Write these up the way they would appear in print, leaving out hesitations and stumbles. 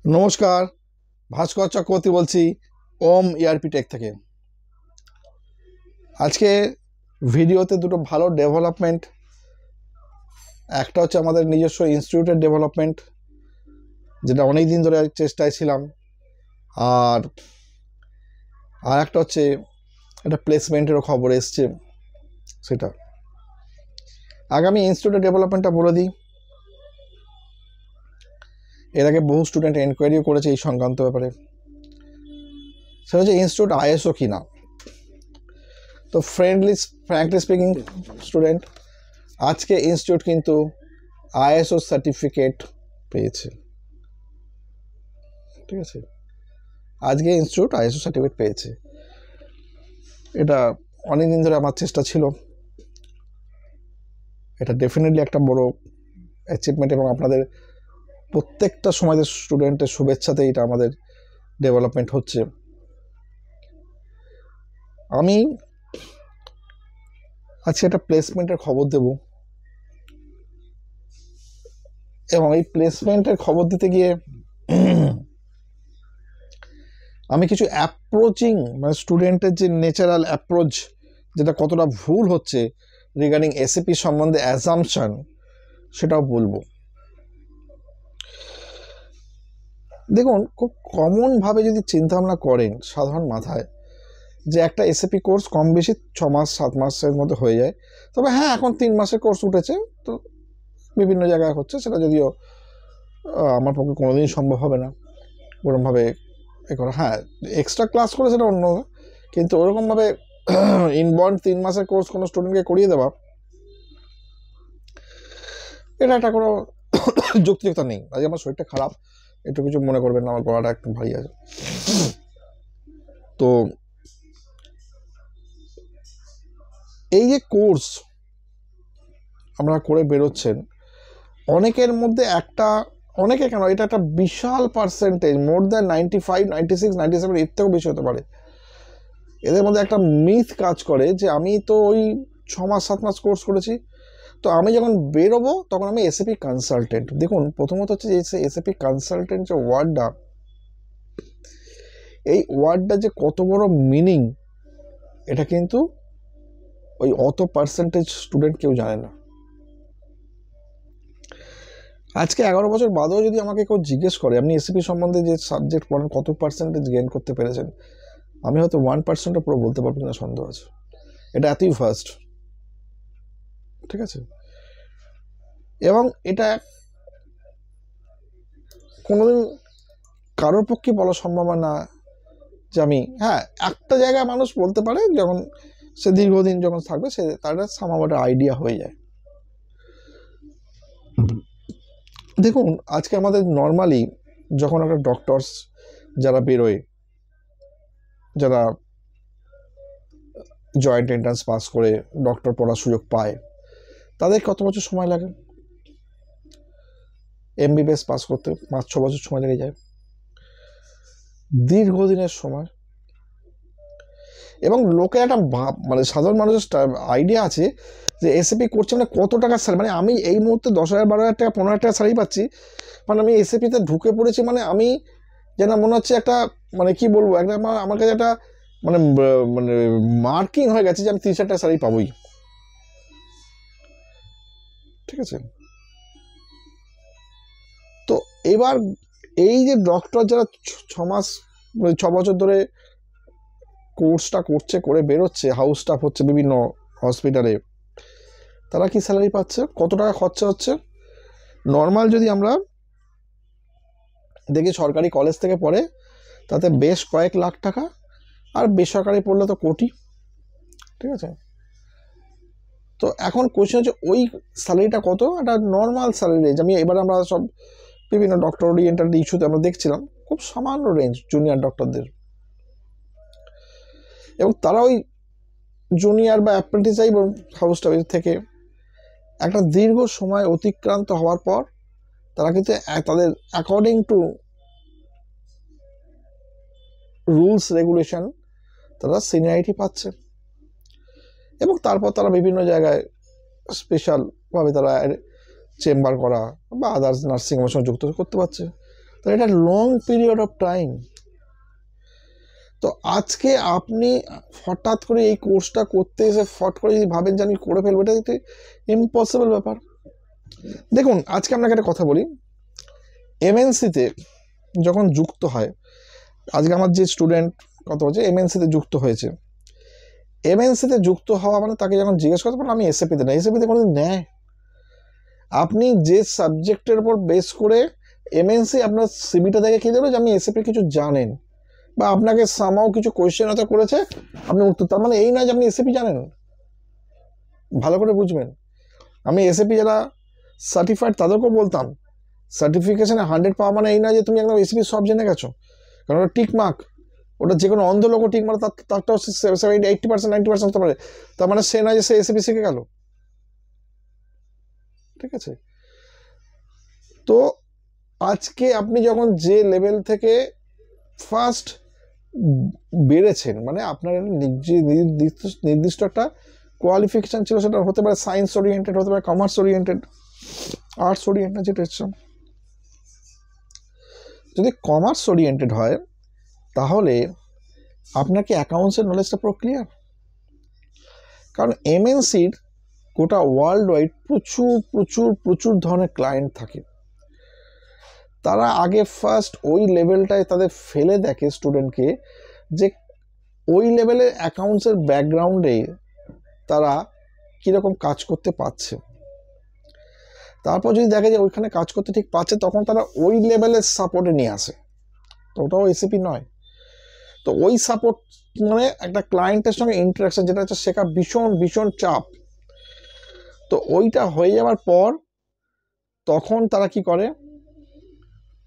নমস্কার, ভাস্কর চক্রবর্তী বলছি ওম ERP take থেকে। আজকে ভিডিওতে দুটো ভালো ডেভেলপমেন্ট, একটা হচ্ছে আমাদের নিজস্ব ইনস্টিটিউটের ডেভেলপমেন্ট, যেটা অনেক দিন ধরে চেষ্টায় ছিলাম, আর একটা হচ্ছে একটা প্লেসমেন্টেরও খবর এসছে সেটা। আগামী ইনস্টিটিউটের ডেভেলপমেন্টটা বলে দিই। এর আগে বহু স্টুডেন্ট এনকোয়ারিও করেছে এই সংক্রান্ত ব্যাপারে। সেটা হচ্ছে ইনস্টিটিউট আইএসও কিনা। তো ফ্র্যাঙ্কলি স্পিকিং স্টুডেন্ট, আজকে ইনস্টিটিউট কিন্তু আইএসও সার্টিফিকেট পেয়েছে। ঠিক আছে, আজকে ইনস্টিটিউট আইএসও সার্টিফিকেট পেয়েছে। এটা অনেক দিন ধরে আমার চেষ্টা ছিল। এটা ডেফিনেটলি একটা বড় অ্যাচিভমেন্ট, এবং আপনাদের প্রত্যেকটা সময়দের স্টুডেন্টের শুভেচ্ছাতে এটা আমাদের ডেভেলপমেন্ট হচ্ছে। আমি আজকে একটা প্লেসমেন্টের খবর দেব, এবং এই প্লেসমেন্টের খবর দিতে গিয়ে আমি কিছু অ্যাপ্রোচিং, মানে স্টুডেন্টের যে ন্যাচারাল অ্যাপ্রোচ, যেটা কতটা ভুল হচ্ছে রিগার্ডিং এসএপি সম্বন্ধে অ্যাজাম্পশন, সেটাও বলবো। দেখুন, খুব কমনভাবে যদি চিন্তাভাবনা করেন সাধারণ মাথায়, যে একটা এসএপি কোর্স কম বেশি 6 মাস 7 মাসের মধ্যে হয়ে যায়। তবে হ্যাঁ, এখন 3 মাসের কোর্স উঠেছে, তো বিভিন্ন জায়গায় হচ্ছে, সেটা যদিও আমার পক্ষে কোনোদিন সম্ভব হবে না ওরকমভাবে এ করা। হ্যাঁ, এক্সট্রা ক্লাস করে সেটা অন্য, কিন্তু ওরকমভাবে ইনবন্ড 3 মাসের কোর্স কোনো স্টুডেন্টকে করিয়ে দেওয়া, এটা একটা কোনো যুক্তিযুক্তা নেই। আজ আমার শরীরটা খারাপ, একটু কিছু মনে করবেন না, আমার গলাটা একটু ভারী আছে। তো এই যে কোর্স আমরা করে বেরোচ্ছেন, অনেকের মধ্যে অনেকে কেন, এটা একটা বিশাল পার্সেন্টেজ, মোর দ্যান 95, 96, 97, এর থেকেও বেশি হতে পারে। এদের মধ্যে একটা মিথ কাজ করে যে আমি তো ওই 6 মাস 7 মাস কোর্স করেছি, তো আমি যখন বেরোবো তখন আমি এসএপি কনসালটেন্ট। দেখুন, প্রথমত হচ্ছে যে এসএপি কনসালটেন্ট যে ওয়ার্ডটা, এই ওয়ার্ডটা যে কত বড় মিনিং, এটা কিন্তু ওই অত পার্সেন্টেজ স্টুডেন্ট কেউ জানে না। আজকে 11 বছর বাদেও যদি আমাকে কেউ জিজ্ঞেস করে আপনি এসএপি সম্বন্ধে যে সাবজেক্ট পড়েন কত পার্সেন্টেজ গেইন করতে পেরেছেন, আমি হয়তো 1%ও পুরো বলতে পারবো না, সন্দেহ আছে। এটা এতই ফার্স্ট। ঠিক আছে, এবং এটা কোনোদিন কারোর পক্ষে বলা সম্ভব না যে আমি, হ্যাঁ, একটা জায়গায় মানুষ বলতে পারে যখন সে দীর্ঘদিন যখন থাকবে, সে তার সামান্য একটা আইডিয়া হয়ে যায়। দেখুন, আজকে আমাদের নর্মালি যখন একটা ডক্টরস যারা বেরোয়, যারা জয়েন্ট এন্ট্রান্স পাস করে ডক্টর পড়ার সুযোগ পায়, তাদের কত বছর সময় লাগে? এমবিবিএস পাস করতে 5-6 বছর সময় লেগে যায়, দীর্ঘদিনের সময়। এবং লোকে একটা মানে সাধারণ মানুষের আইডিয়া আছে যে এসএপি করছে মানে কত টাকার স্যালারি, মানে আমি এই মুহূর্তে 10,000, 12,000 টাকা, 15,000 টাকা স্যালারি পাচ্ছি, মানে আমি এসএপিতে ঢুকে পড়েছি, মানে আমি যেন মনে হচ্ছে একটা, মানে কি বলবো, একটা আমার কাছে একটা মানে মানে মার্কিং হয়ে গেছে যে আমি 30,000 টাকা স্যালারি পাবোই। ঠিক আছে, তো এবার এই যে ডক্টর যারা 6 মাস 6 বছর ধরে কোর্সটা করছে, করে বেরোচ্ছে, হাউস স্টাফ হচ্ছে বিভিন্ন হসপিটালে, তারা কি স্যালারি পাচ্ছে, কত টাকা খরচা হচ্ছে? নর্মাল যদি আমরা দেখি সরকারি কলেজ থেকে পড়ে, তাতে বেশ কয়েক লাখ টাকা, আর বেসরকারি পড়লে তো কোটি। ঠিক আছে, তো এখন কোয়েশ্চেন হচ্ছে ওই স্যালারিটা কত, একটা নর্মাল স্যালারি রেঞ্জ। এবার আমরা সব বিভিন্ন ডক্টর ওরিয়েন্টেড ইস্যুতে আমরা দেখছিলাম খুব সামান্য রেঞ্জ জুনিয়র ডক্টরদের, এবং তারা ওই জুনিয়র বা অ্যাপ্রেন্টিস হাউস স্টাফের থেকে একটা দীর্ঘ সময় অতিক্রান্ত হওয়ার পর তারা কিন্তু তাদের অ্যাকর্ডিং টু রুলস রেগুলেশন তারা সিনিয়রিটি পাচ্ছে, এবং তারপর তারা বিভিন্ন জায়গায় স্পেশালভাবে তারা চেম্বার করা বা আদার্স নার্সিং হোমের সঙ্গে যুক্ত করতে পারছে। তো এটা লং পিরিয়ড অফ টাইম। তো আজকে আপনি হঠাৎ করে এই কোর্সটা করতে এসে ফট করে যদি ভাবেন যে আমি করে ফেলবো, এটা একটি ইম্পসিবল ব্যাপার। দেখুন, আজকে আপনাকে একটা কথা বলি, এমএনসিতে যখন যুক্ত হয়, আজকে আমার যে স্টুডেন্ট কত হচ্ছে এমএনসিতে যুক্ত হয়েছে, এমএনসিতে যুক্ত হওয়া মানে তাকে যখন জিজ্ঞেস করতে পারেন আমি এসএপিতে নেই, এসএপিতে কোনোদিন নেয়? আপনি যে সাবজেক্টের উপর বেস করে এমএনসি আপনার সিবিটা দেখে কি দেবে যে আপনি এসএপি কিছু জানেন, বা আপনাকে সামাও কিছু কোয়েশ্চেন হয়তো করেছে আপনি উত্তর, তার মানে এই নয় যে আপনি এসএপি জানেন। ভালো করে বুঝবেন, আমি এসএপি যারা সার্টিফাইড তাদেরকেও বলতাম সার্টিফিকেশনে 100 পাওয়া মানে এই নয় যে তুমি একদম এসএপি সব জেনে গেছো, কারণ ওটা টিক মার্ক, ওটা যে কোনো অন্ধ লোকও টিক মার্ক তারটাও 80% 90% হতে পারে, তার মানে সে নয় যে সে এসএপি শিখে গেল। ঠিক আছে? তো আজকে আপনি যখন যে লেভেল থেকে ফার্স্ট বেড়েছেন, মানে আপনার নির্দিষ্ট একটা কোয়ালিফিকেশান ছিল, সেটা হতে পারে সায়েন্স ওরিয়েন্টেড, হতে পারে কমার্স ওরিয়েন্টেড, আর্টস ওরিয়েন্টেড, যেটা হচ্ছে যদি কমার্স ওরিয়েন্টেড হয় তাহলে আপনার কি অ্যাকাউন্টসের নলেজটা পুরো ক্লিয়ার? কারণ এমএনসির গোটা ওয়ার্ল্ড ওয়াইড প্রচুর প্রচুর প্রচুর ধরনের ক্লায়েন্ট থাকে, তারা আগে ফার্স্ট ওই লেভেলটায় তাদের ফেলে দেখে স্টুডেন্টকে যে ওই লেভেলের অ্যাকাউন্টসের ব্যাকগ্রাউন্ডে তারা কীরকম কাজ করতে পারছে। তারপর যদি দেখে যে ওইখানে কাজ করতে ঠিক পাচ্ছে, তখন তারা ওই লেভেলের সাপোর্টে নিয়ে আসে। তো ওটাও এসিপি নয়। তো ওই সাপোর্ট মানে একটা ক্লায়েন্টের সঙ্গে ইন্টারাকশন, যেটা হচ্ছে শেখা ভীষণ ভীষণ চাপ। তো ওইটা হয়ে যাওয়ার পর তখন তারা কি করে,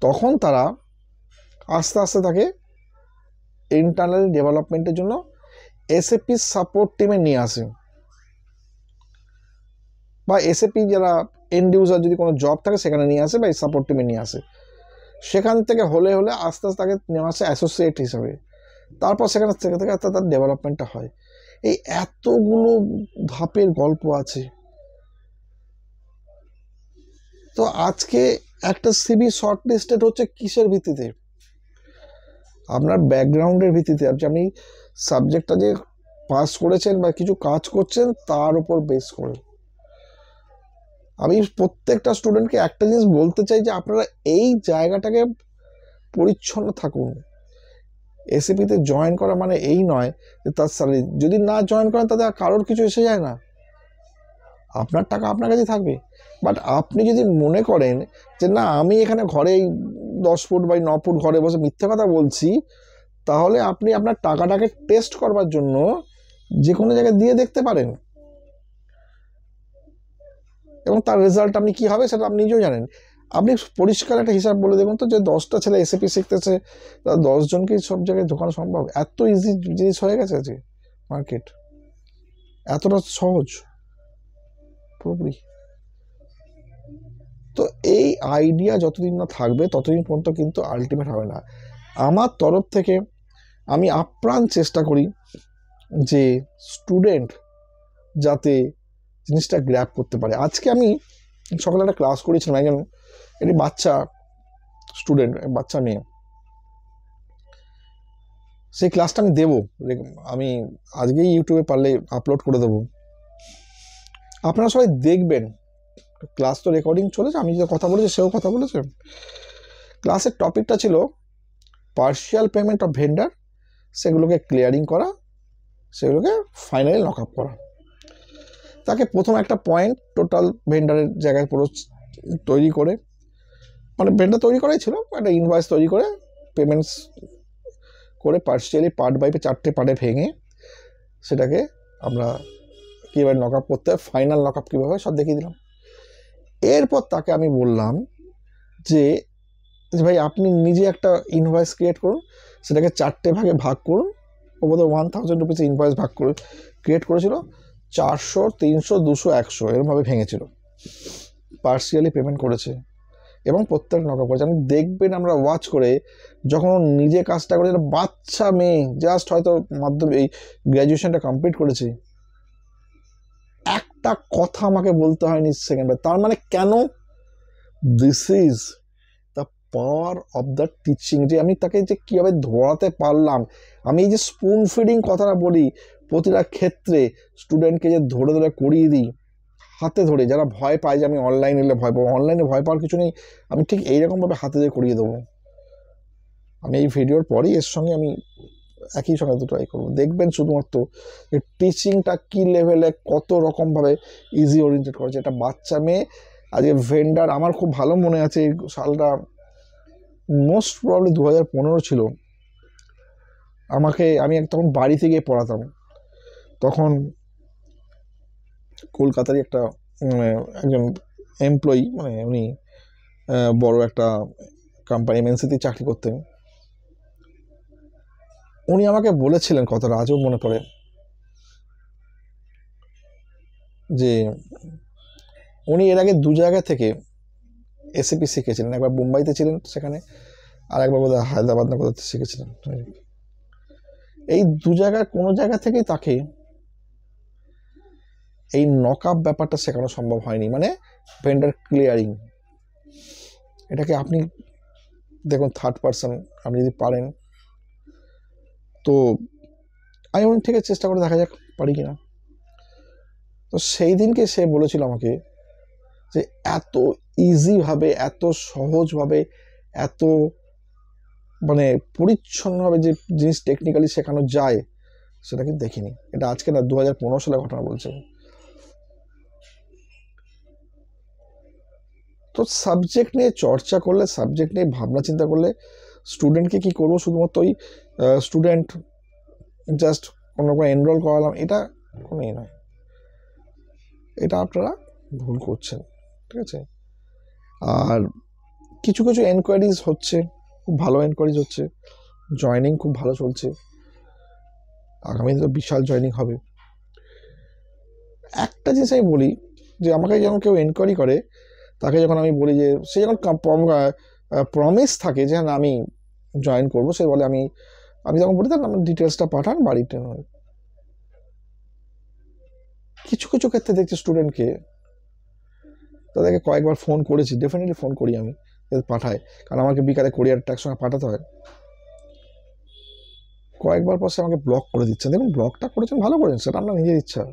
তখন তারা আস্তে আস্তে তাকে ইন্টারনাল ডেভেলপমেন্টের জন্য এসএপি সাপোর্ট টিমে নিয়ে আসে, বা এসএপি যারা এন্ড ইউজার যদি কোনো জব থাকে সেখানে নিয়ে আসে, বা এই সাপোর্ট টিমে নিয়ে আসে। সেখান থেকে হলে আস্তে আস্তে তাকে নেওয়া আসে অ্যাসোসিয়েট হিসাবে, তারপর সেখানে থেকে থেকে আস্তে তার ডেভেলপমেন্টটা হয়। এই এতগুলো ধাপের গল্প আছে। তো আজকে একটা সিভি শর্ট লিস্টেড হচ্ছে কিসের ভিত্তিতে? আপনার ব্যাকগ্রাউন্ডের ভিত্তিতে, আপনি সাবজেক্টটা যে পাস করেছেন বা কিছু কাজ করছেন তার উপর বেস করে। আমি প্রত্যেকটা স্টুডেন্টকে একটা জিনিস বলতে চাই যে আপনারা এই জায়গাটাকে পরিচ্ছন্ন থাকুন। এসিপিতে জয়েন করা মানে এই নয় যে তার স্যালারি, যদি না জয়েন করেন তাদের কারোর কিছু এসে যায় না, আপনার টাকা আপনার কাছেই থাকবে। বাট আপনি যদি মনে করেন যে না আমি এখানে ঘরেই 10 ফুট বাই 9 ফুট ঘরে বসে মিথ্যে কথা বলছি, তাহলে আপনি আপনার টাকাটাকে টেস্ট করবার জন্য যে কোনো জায়গায় দিয়ে দেখতে পারেন, এবং তার রেজাল্ট আপনি কী হবে সেটা আপনি নিজেও জানেন। আপনি পরিষ্কার একটা হিসাব বলে দেখুন তো, যে 10টা ছেলে এসএপি শিখতেছে, তার 10 জনকেই সব জায়গায় ঢোকানো সম্ভব? এত ইজি জিনিস হয়ে গেছে আজকে মার্কেট, এতটা সহজ পুরোপুরি। তো এই আইডিয়া যতদিন না থাকবে ততদিন পর্যন্ত কিন্তু আলটিমেট হবে না। আমার তরফ থেকে আমি আপ্রাণ চেষ্টা করি যে স্টুডেন্ট যাতে জিনিসটা গ্র্যাব করতে পারে। আজকে আমি সকালে একটা ক্লাস করেছিলাম, একটি বাচ্চা স্টুডেন্ট, বাচ্চা মেয়ে, সেই ক্লাসটা আমি দেবো, আমি আজকেই ইউটিউবে পারলে আপলোড করে দেবো, আপনারা সবাই দেখবেন। ক্লাস তো রেকর্ডিং চলেছে, আমি যে কথা বলেছি সেও কথা বলেছে। ক্লাসের টপিকটা ছিল পার্শিয়াল পেমেন্ট অফ ভেন্ডার, সেগুলোকে ক্লিয়ারিং করা, সেগুলোকে ফাইনালি লক আপ করা। তাকে প্রথম একটা পয়েন্ট টোটাল ভেন্ডারের জায়গায় পুরো তৈরি করে, মানে ভেন্ডার তৈরি করাই ছিল, একটা ইনভয়েস তৈরি করে পেমেন্টস করে পার্শিয়ালি পার্ট বাই 4টে পার্টে ভেঙে সেটাকে আমরা কীভাবে লক আপ করতে হয়, ফাইনাল লক আপ কীভাবে, সব দেখিয়ে দিলাম। এরপর তাকে আমি বললাম যে ভাই আপনি নিজে একটা ইনভয়েস ক্রিয়েট করুন, সেটাকে 4টে ভাগে ভাগ করুন, ওপরে 1000 রুপিস ইনভয়েস ভাগ করে ক্রিয়েট করেছিল, 400, 300, 200, 100 এরমভাবে ভেঙেছিল, পার্শিয়ালি পেমেন্ট করেছে এবং প্রত্যেক নক আপ করেছে। আমি দেখবেন আমরা ওয়াচ করে, যখন নিজে কাজটা করে, বাচ্চা মেয়ে জাস্ট হয়তো মাধ্যমিক এই গ্র্যাজুয়েশনটা কমপ্লিট করেছে, একটা কথা আমাকে বলতে হয়নি সেকেন্ডবার। তার মানে কেন? This is the power of the teaching, যে আমি তাকে যে কীভাবে ধরাতে পারলাম। আমি এই যে স্পুন ফিডিং কথাটা বলি, প্রতিটা ক্ষেত্রে স্টুডেন্টকে যে ধরে ধরে করিয়ে দিই, হাতে ধরে, যারা ভয় পায় যে আমি অনলাইন এলে ভয় পাবো, অনলাইনে ভয় পাওয়ার কিছু নেই, আমি ঠিক এইরকমভাবে হাতে ধরে করিয়ে দেবো। আমি এই ভিডিওর পরেই এর সঙ্গে আমি একই সঙ্গে তো ট্রাই করবো, দেখবেন শুধুমাত্র যে টিচিংটা কী লেভেলে কত রকমভাবে ইজি ওরিয়েন্টেড করেছে। একটা বাচ্চা মেয়ে আজকে ভেন্ডার, আমার খুব ভালো মনে আছে এই সালটা মোস্ট প্রবলি 2015 ছিল। আমি তখন বাড়িতে গিয়ে পড়াতাম, তখন কলকাতারই একটা একজন এমপ্লয়ি, মানে উনি বড় একটা কোম্পানি এমএনসিতে চাকরি করতেন। উনি আমাকে বলেছিলেন কথাটা আজও মনে পড়ে, যে উনি এর আগে 2 জায়গা থেকে এসএপি শিখেছিলেন। একবার মুম্বাইতে ছিলেন সেখানে, আর একবার বোধহয় হায়দ্রাবাদ না কোথাতে শিখেছিলেন। এই 2 জায়গায় কোনো জায়গা থেকেই তাকে এই নক আপ ব্যাপারটা শেখানো সম্ভব হয়নি, মানে ভেন্ডার ক্লিয়ারিং। এটাকে আপনি দেখুন থার্ড পার্সন, আপনি যদি পারেন তো আমি বলুন ঠিক আছে, চেষ্টা করে দেখা যাক পারি কিনা। তো সেই দিনকে সে বলেছিল আমাকে যে এত ইজিভাবে, এত সহজভাবে, এত মানে পরিচ্ছন্নভাবে যে জিনিস টেকনিক্যালি শেখানো যায় সেটা কিন্তু দেখিনি। এটা আজকে না, 2015 সালের ঘটনা বলছে। তো সাবজেক্ট নিয়ে চর্চা করলে, সাবজেক্ট নিয়ে ভাবনা চিন্তা করলে, স্টুডেন্টকে কী করবো শুধুমাত্র ওই স্টুডেন্ট জাস্ট কোনো রকম এনরোল করালাম, এটা কোনো নয়। এটা আপনারা ভুল করছেন, ঠিক আছে। আর কিছু কিছু এনকোয়ারিজ হচ্ছে, খুব ভালো এনকোয়ারিজ হচ্ছে, জয়নিং খুব ভালো চলছে, আগামী দিনে বিশাল জয়নিং হবে। একটা জিনিস আমি বলি, যে আমাকে যখন কেউ এনকোয়ারি করে, তাকে যখন আমি বলি যে সে যখন প্রমিস থাকে যে হ্যাঁ আমি জয়েন করবো, সে বলে আমি যখন বলি তাহলে আমার ডিটেলসটা পাঠান বাড়িতে। নয়, কিছু কিছু ক্ষেত্রে দেখছি স্টুডেন্টকে, তাদেরকে কয়েকবার ফোন করেছি, ডেফিনেটলি ফোন করি আমি, পাঠায়, কারণ আমাকে বিকালে কোরিয়ারটা একসঙ্গে পাঠাতে হয়। কয়েকবার পর সে আমাকে ব্লক করে দিচ্ছেন। দেখুন, ব্লকটা করেছেন ভালো করেছেন, সেটা আপনার নিজের ইচ্ছা।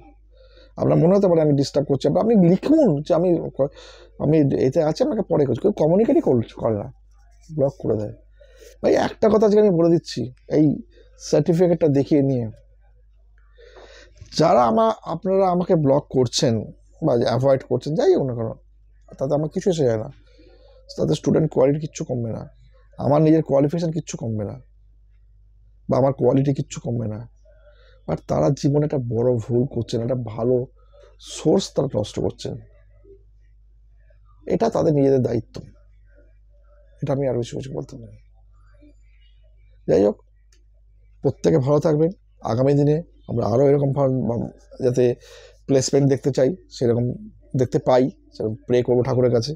আপনার মনে হতে পারে আমি ডিস্টার্ব করছি, আপনি লিখুন যে আমি এতে আছে, আপনাকে পরে করছি। কেউ কমিউনিকেটই করে না, ব্লক করে দেয়। ভাই একটা কথা আজকে আমি বলে দিচ্ছি, এই সার্টিফিকেটটা দেখিয়ে নিয়ে যারা আপনারা আমাকে ব্লক করছেন বা অ্যাভয়েড করছেন, যাই হোক না কেন, তাতে আমার কিছু এসে যায় না। তাদের স্টুডেন্ট কোয়ালিটি কিচ্ছু কমবে না, আমার নিজের কোয়ালিফিকেশান কিচ্ছু কমবে না, বা আমার কোয়ালিটি কিচ্ছু কমবে না। বাট তারা জীবনে একটা বড় ভুল করছেন, একটা ভালো সোর্স তারা নষ্ট করছেন। এটা তাদের নিজেদের দায়িত্ব, এটা আমি আরও বেশি কিছু বলতে পারি। যাই হোক, প্রত্যেকে ভালো থাকবেন। আগামী দিনে আমরা আরও এরকম যাতে প্লেসমেন্ট দেখতে চাই, সেরকম দেখতে পাই, সেরকম প্রে করবো ঠাকুরের কাছে।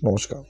নমস্কার।